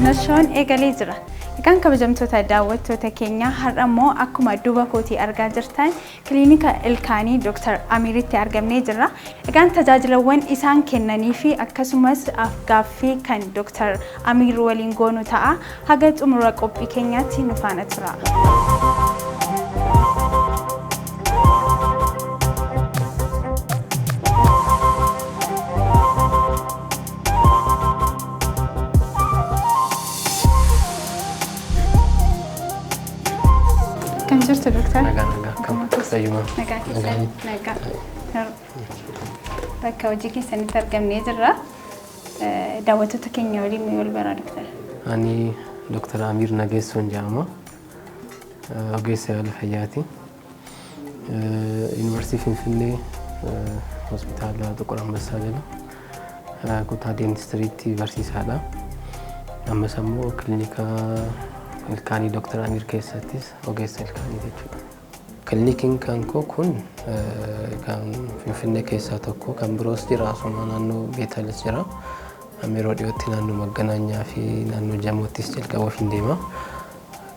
Vaccination eegalee jira. Egaan kabajamtoota daawwattoota keenya har'ammoo akkuma duuba kootii argaa jirtan kiliinika ilkaanii Dr. Amiritti argamnee jirra. Egaan tajaajilawwan isaan kennanii fi akkasumas afgaaffii kan Dr. Amir waliin goonu ta'a. Haga xumura qophii keenyaatti nu faana tura. Kan jirtu doktor? Nagaa. Sayyuma. Nagaa. Bakka hojii keessanitti argamnee jirra. Daawwattoota keenya waliin mee wal baraa doktor? Ani Dr. Amir Nageessoon jedhama. Ogeessa yaala fayyaati. Yuunivarsiitii Finfinnee hospitaala Xuqur Ambassaa jala kutaa deentistiriitti barsiisaadha. Ammas ammoo kiliinika ilkaanii Dr. Amir keessattis ogeessa ilkaanii jechuudha. Kiliinikiin kan koo kun kan Finfinnee keessaa tokko kan biroos jira asuma naannoo Beetalis jira. Yeroo dhiyootti naannoo Magganaanyaa fi naannoo Jamoottis jalqabuuf hin deema.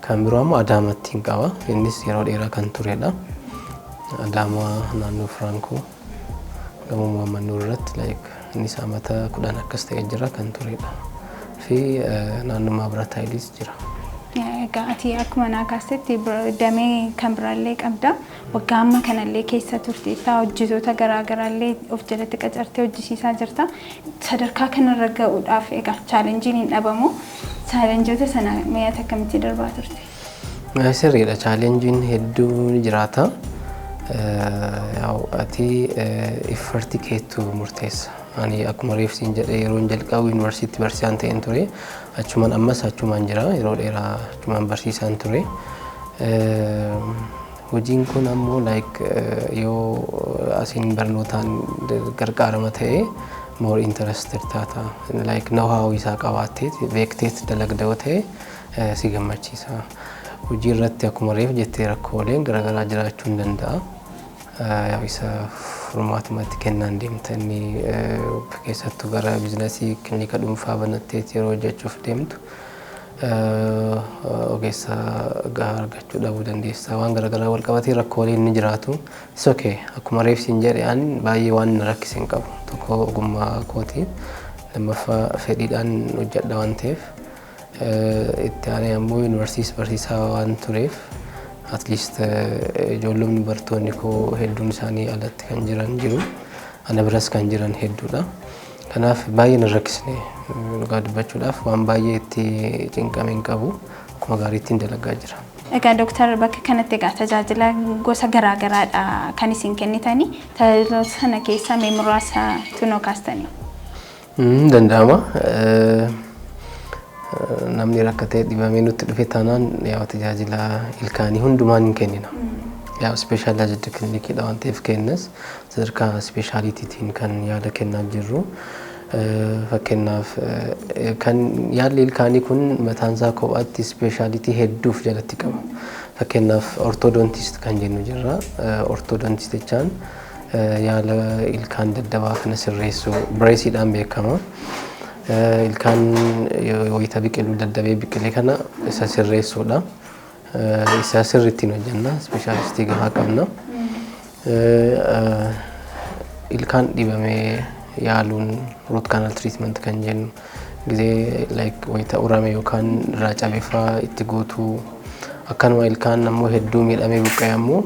Kan biroo ammoo Adaamaatti hin qaba. Innis yeroo dheeraa kan turedha. Adaamaa naannoo Firankoo gamoo Muhammad irratti innis amata 10 akkas ta'ee jira kan turedha. Fi naannoo Maabrataayilis jira. Ati akkuma naakaasetti damee kan biraallee qabda. Waggaa amma kanallee keessa turteetta hojjetoota garaagaraallee of jalatti qacartee hojjisiisaa jirta. Sadarkaa kanarra ga'uudhaaf egaa chaalenjiin hin dhabamu. Chaalenjoota sana mi'aata akkamitti darbaa turte? Sirriidha. Chaalenjiin hedduun jiraata. Ati iffarti keettu murteessa. Ani akkuma reefsiin jedhee yeroo jalqabu yuunivarsiitii barsiisaan ta'een ture. Achumaan ammas achumaan jira yeroo dheeraa achumaan barsiisaan ture. Hojiin kun ammoo yoo asiin barnootaan gargaarama ta'e more interested taata. Know-how isaa qabaatteet beekteet dalagdoo ta'e si gammachiisa. Hojii irratti akkuma reef jettee rakkooleen garaagaraa jiraachuu hin danda'a. Isa furmaatumatti kennaan deemta inni keessattuu gara biizinasii kiliinika dhuunfaa banatteet yeroo hojjechuuf deemtu ogeessa gahaa argachuu dhabuu dandeessa. Waan garaagaraa wal qabatee rakkooleen ni jiraatu. Is okay. Akkuma reefsiin jedhe ani baay'ee waan na rakkise hin qabu. Tokko ogummaa kooti lammaffaa fedhiidhaan hojjedha waan ta'eef itti aanee ammoo yuunivarsiitii barsiisaa waan tureef at least ijoollonni bartoonni koo hedduun isaanii alatti kan jiran jiru. Ana biras kan jiran hedduudha. Kanaaf baay'ee na rakkisne dhugaa dubbachuudhaaf waan baay'ee itti cinqame hin qabu. Akkuma gaariitti dalagaa jira. Egaa doktor bakka kanatti egaa tajaajila gosa garaagaraadha kan isin kennitanii tajaajila sana keessaa mee muraasa tunoo kaastanii? Danda'ama. Namni rakkatee dhibamee nutti dhufe taanaan tajaajila ilkaanii hundumaan hin kennina. Speeshaalii kiliinikiidha waan ta'eef kennas sadarkaa speeshaalitiitiin kan yaala kennaa jirru. Fakkeenyaaf kan yaalli ilkaanii kun mataansaa kophaatti speeshaalitii hedduuf jalatti qaba. Fakkeenyaaf ortodontist kan jennu jirra. Ortodontist jechaan yaala ilkaan daddabaa kana sirreessu bireesiidhaan beekama. Ilkaan wayita biqiluu daddabee biqilee kana isa sirreessuudha. Isa sirriitti hojjenna. Speeshaalistii gahaa qabna. Ilkaan dhibamee yaaluun root canal treatment kan jennu gizee wayita urame yookaan irraa cabeefaa itti gootuu akkanuma ilkaan ammoo hedduu miidhamee buqqa'e ammoo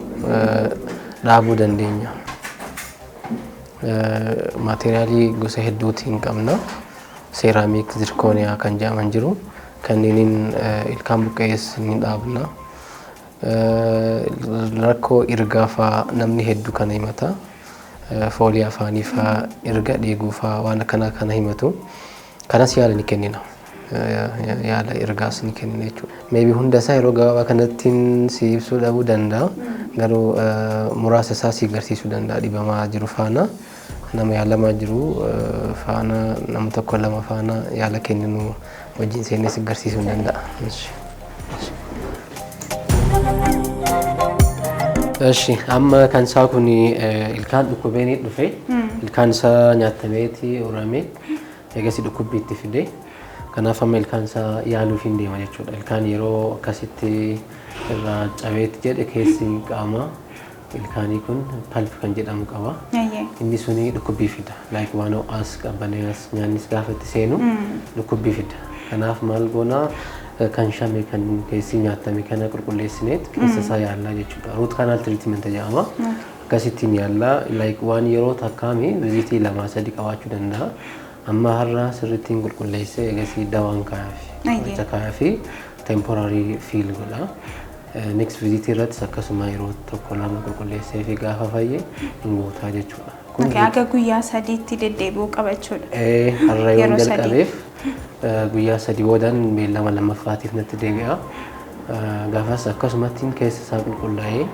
dhaabuu dandeenya. Maateriyaalii gosa hedduutiin qabna. Seeraamik zirkooniyaa kan jedhaman jiru. Kanneen ilkaan buqqa'ees ni dhaabna. Rakkoo irgaa fa'aa namni hedduu kana himata. Foolii afaanii fa'aa irga dheeguu fa'aa waan akkanaa kana himatu. Kanas yaala ni kennina. Yaala irgaas ni kennina jechuudha. Maybe hunda isaa yeroo gabaabaa kanatti si ibsuu dhabuu danda'a. Garuu muraasa isaa si agarsiisuu danda'a dhibamaa jiru faana. Nama yaalamaa jiru faana nama tokko lama faana yaala kenninu wajjin seenee si agarsiisuu danda'a. Eshi amma kan isaa kun ilkaan dhukkubeen dhufe ilkaan isaa nyaatameeti uramee eegasi dhukkubbiitti fide Kanaaf amma ilkaan isaa yaaluuf hin deema jechuudha. Ilkaan yeroo akkasitti irraa cabeetti jedhe keessi qaama ilkaanii kun palp kan jedhamu qaba. Inni suni dhukkubbii fida. Like waan ho'aas qabbanaas nyaannis gaafa itti seenu dhukkubbii fida. Kanaaf maal goona kan shame kan keessi nyaatame kana qulqulleessineet keessa isaa yaallaa jechuudha. Root canal treatment jedhama. Akkasittiin yaallaa like waan yeroo takkaami vizitii 2-3 qabaachuu danda'a. Amma har'a sirrittiin qulqulleessee eegasii dawaan kaayafi temporary feel godha. Next visit irratti akkasuma yeroo tokko lama qulqulleessee fi gaafa fayyee hin gootaa jechuudha. Kun akka guyyaa 3tti deddeebi'uu qaba jechuudha. Har'a yoo jalqabeef guyyaa 3 boodaan beellama lammaffaatiif natti deebi'a. Gaafas akkasumatti keessa isaa qulqullaa'ee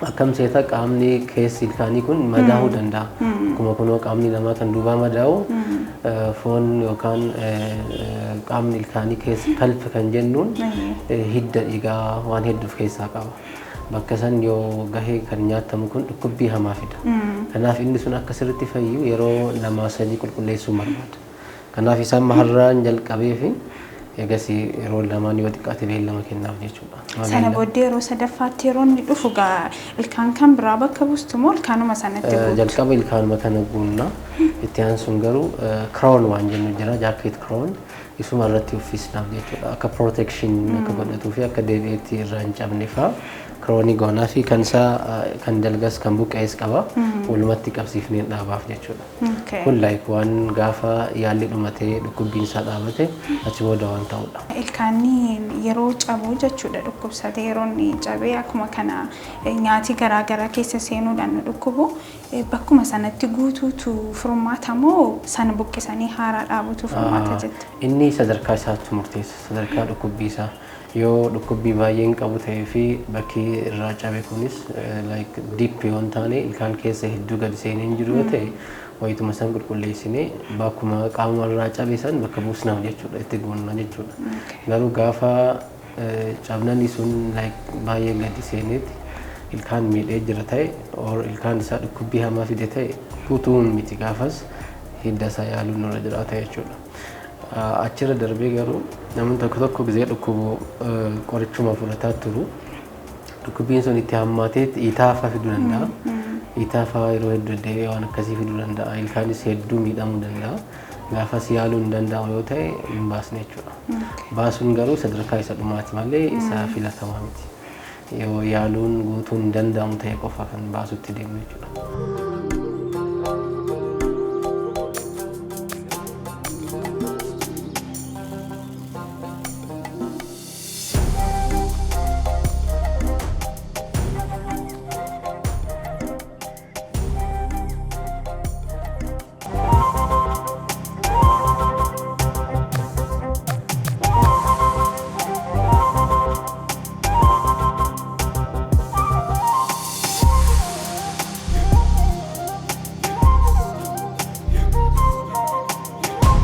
akkam seeta qaamni keessi ilkaanii kun madaa'uu danda'a. Akkuma kunoo qaamni namaa kan duubaa madaa'u foon yookaan qaamni ilkaanii keessa palp kan jennuun hidda dhiigaa waan hedduuf keessaa qaba. Bakka san yoo gahee kan nyaatamu kun dhukkubbii hamaa fida. Kanaaf inni sun akka sirriitti fayyu yeroo 2-3 qulqulleessuu barbaada. Kanaaf isaan maharraan jalqabee fi eegasii yeroo lamaan yoo xiqqaate beellama kennaaf jechuudha. Sana booddee yeroo sadaffaatti yeroo inni dhufu ilkaan kan biraa bakka buustu moo ilkaanuma sanatti buutu? Jalqaba ilkaanuma kana guunna. Itti aansuun garuu crown waan jennu jira jacket crown isuma irratti uffisnaaf jechuudha. Akka protection akka godhatuu fi akka deebi'eetti irraa hin cabne fa'a. Crownii goonaa fi kan isaa kan dalgas kan buqqa'es qaba. Walumatti qabsiifnee dhaabaaf jechuudha. Kun like waan gaafa yaalli dhumatee dhukkubbiin isaa dhaabate achi booda waan ta'udha. Ilkaanni yeroo cabu jechuudha dhukkubsatee yeroo inni cabee akkuma kana nyaati garaagaraa keessa seenuudhaan dhukkubu bakkuma sanatti guutuutu furmaata moo sana buqqisanii haaraa dhaabutu furmaata jette? Inni sadarkaa isaatti murteessa. Sadarkaa dhukkubbii isaa yoo dhukkubbii baay'een qabu ta'ee fi bakki irraa cabe kunis like deep yoon taane ilkaan keessa hedduu gadi seenee hin jiru yoo ta'e wayituma san qulqulleessinee bakkuma qaama irraa cabe san bakka buusnaaf jechuudha itti goonna jechuudha. Garuu gaafa cabnani sun like baay'ee gadi seeneeti ilkaan miidhee jira ta'e or ilkaan isaa dhukkubbii hamaa fide ta'e guutuun miti gaafas hidda isaa yaaluun nurra jiraata jechuudha. Achirra darbee garuu namni tokko gizee dhukkubu qorichuma fudhataa turu dhukkubbiin sun itti hammaatee itaafaa fiduu danda'a. Itaafaa yeroo hedduu deebi'ee waan akkasii fiduu danda'a. Ilkaanis hedduu miidhamuu danda'a. Gaafas yaaluu hin danda'amu yoo ta'e hin baasne jechuudha. Baasuun garuu sadarkaa isa dhumaati malee isa filatamaa miti. Yoo yaaluun guutuun hin danda'amu ta'e qofa kan baasutti deemu jechuudha.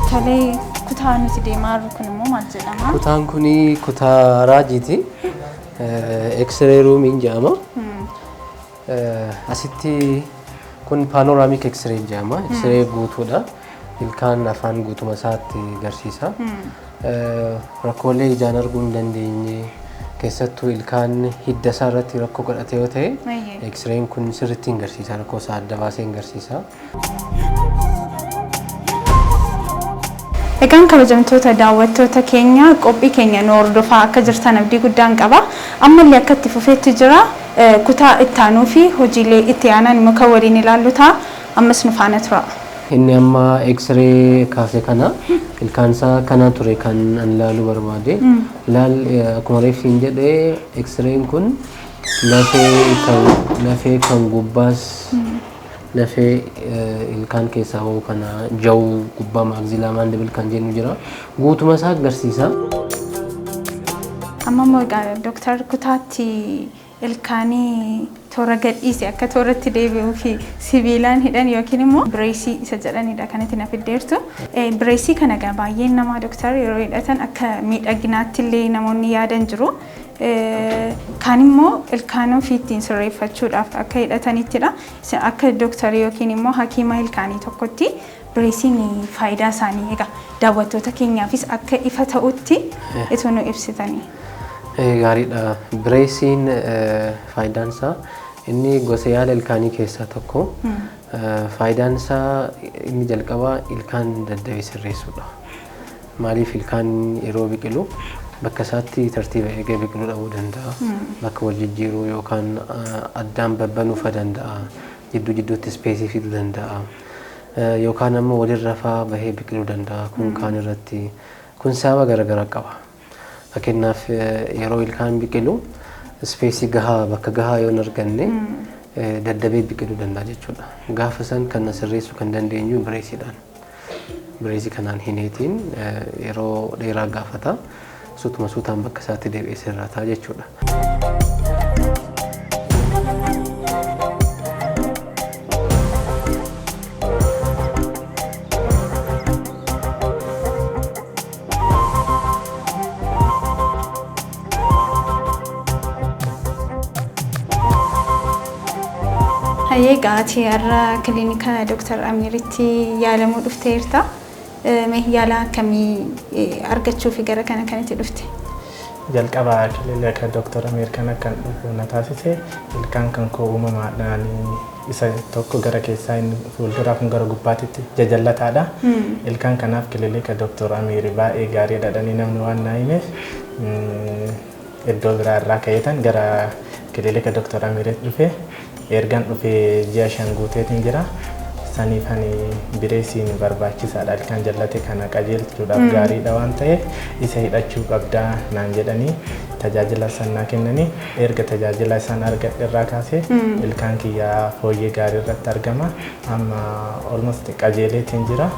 Tolee, kutaa nuti deemaa jirru kun immoo maal jedhama? Kutaan kuni kutaa raajiiti. X-ray roomiin jedhama. Asitti kun panoramic X-ray jedhama. X-ray guutuudha. Ilkaan afaan guutuma isaatti agarsiisa. Rakkoolee ijaan arguu hin dandeenye keessattuu ilkaan hidda isaa irratti rakkoo godhate yoo ta'e X-rayin kun sirriitti agarsiisa. Rakkoo isaa adda baasee agarsiisa. Egaan kabajamtoota daawwattoota keenya qophii keenya nu hordofaa akka jirtan abdii guddaan qaba. Ammallee akka itti fufeetti jira kutaa itti aanuu fi hojiilee itti aanan immoo kan waliin ilaallu ta'a. Ammas nu faana tura. Inni amma X-ray kaase kana ilkaan isaa kana ture kan an ilaaluu barbaade. Akkuma reeffiin jedhee X-rayin kun lafee kan gubbaas lafee ilkaan keessaa bahu kana jawu gubbaa maagzilaa maandibil kan jennu jira. Guutuma isaa agarsiisa. Amma immoo Dooktar kutaatti ilkaanii toora gadhiise akka tooratti deebi'uu fi sibiilaan hidhan yookiin immoo bireesii isa jedhanidha kanatti na fiddeertu. Bireesii kana egaa baay'een namaa Dooktar yeroo hidhatan akka miidhaginaatti illee namoonni yaadan jiru. Kaan immoo ilkaan ofii ittiin sirreeffachuudhaaf akka hidhatanittidha. Akka dooktarii yookiin immoo hakiima ilkaanii tokkotti bireesiin faayidaa isaanii egaa daawwattoota keenyaafis akka ifa ta'utti itoo nu ibsitanii. Gaariidha. Bireesiin faayidaan isaa inni gosa yaala ilkaanii keessaa tokko. Faayidaan isaa inni jalqabaa ilkaan daddafee sirreessuudha. Maaliif ilkaan yeroo biqilu bakka isaatti tartiiba eegee biqiluu dhabuu danda'a. Bakka wal jijjiiruu yookaan addaan babbanuuf danda'a. Jidduu jidduutti ispeesii fiduu danda'a. Yookaan ammoo walirra faa bahee biqiluu danda'a. Kun kaan irratti kun sababa garaagaraa qaba. Fakkeenyaaf yeroo ilkaan biqilu ispeesii gahaa bakka gahaa yoo hin arganne daddabee biqiluu danda'a jechuudha. Gaafa san kan sirreessuu kan dandeenyu bireesiidhaan. Bireesii kanaan hineetiin yeroo dheeraa gaafata. Sutuma suutaan bakka isaatti deebi'ee sirrataa jechuudha. Hayyee gaati har'a kilinika Dr. Amiritti yaalamuu dhufteerta. Yaala akkamii argachuu fi gara kana kanatti dhufte? Jalqabaa kilinika Dr. Amir kana kan dhufu na taasise ilkaan kan koo uumamaadhaan isa tokko gara keessaa inni fuulduraa kun gara gubbaatitti jajallataadha. Ilkaan kanaaf kilinika Dr. Amir baay'ee gaarii dhadhanii namni waan naa himeef iddoo biraa irraa ka'eetan gara kilinika Dr. Amir dhufe. Ergan dhufe ji'a 5 guuteetiin jira. Saniif ani bireesiin barbaachisaadha. Ilkaan jallate kana qajeelchuudhaaf gaariidha waan ta'eef isa hidhachuu qabdaa naan jedhanii tajaajila sannaa kennanii erga tajaajila isaan argadhe irraa kaasee ilkaan kiyyaa fooyyee gaarii irratti argama. Amma almost qajeeleetiin jira.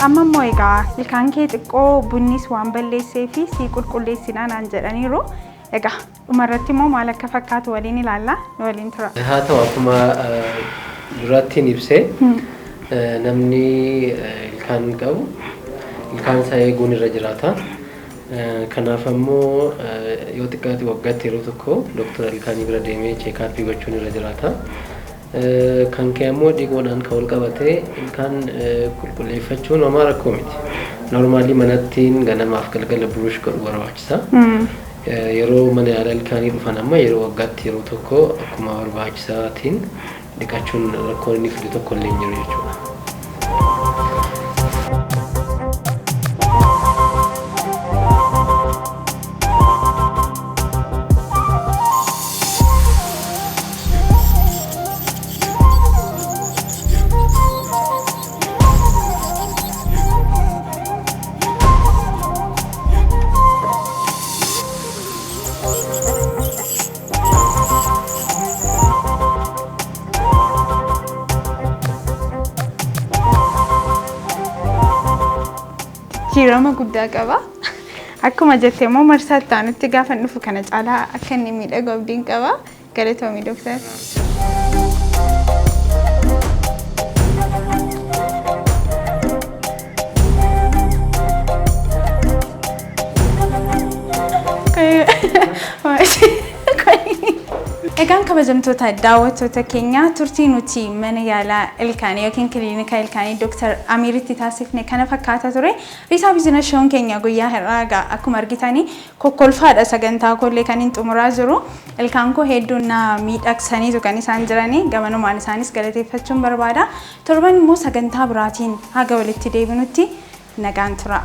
Amma immoo egaa ilkaan kee xiqqoo bunnis waan balleessee fi si qulqulleessinaa naan jedhaniiru. Egaa dhumarratti immoo maal akka fakkaatu waliin ilaalla nu waliin tura. Haa ta'u akkuma durattiin ibsee namni ilkaan qabu ilkaan isaa eeguun irra jiraata. Kanaaf ammoo yoo xiqqaate waggaatti yeroo tokko doktora ilkaanii bira deemee cheekaappii gochuun irra jiraata. Kan kee ammoo dhiigoodhaan kan wal qabatee ilkaan qulqulleeffachuun homaa rakkoo miti. Normaalii manattiin ganamaaf galgala burush godhu barbaachisa. Yeroo mana yaala ilkaanii dhufan amma yeroo waggaatti yeroo tokko akkuma barbaachisaatiin dhiqachuun rakkoon inni fidu tokko illee hin jiru jechuudha. Jirama guddaa qaba. Akkuma jettee immoo marsaa itti aanutti gaafa dhufu kana caalaa akka inni miidhagu abdiin qaba. Galatoomii Dooktar. Egaan kabajamtoota daawwattoota keenya turtii nuti mana yaalaa ilkaanii yookiin kiliinika ilkaanii Dr. Amiritti taasifne kana fakkaata ture. Risaa biizinasi shoon keenya guyyaa har'aa akkuma argitanii kokkolfaadha sagantaa kollee kan hin xumuraa jiru. Ilkaan koo hedduun na miidhagsaniitu kan isaan jiranii gamanumaan isaanis galateeffachuun barbaada. Torban immoo sagantaa biraatiin haga walitti deebinutti nagaan tura.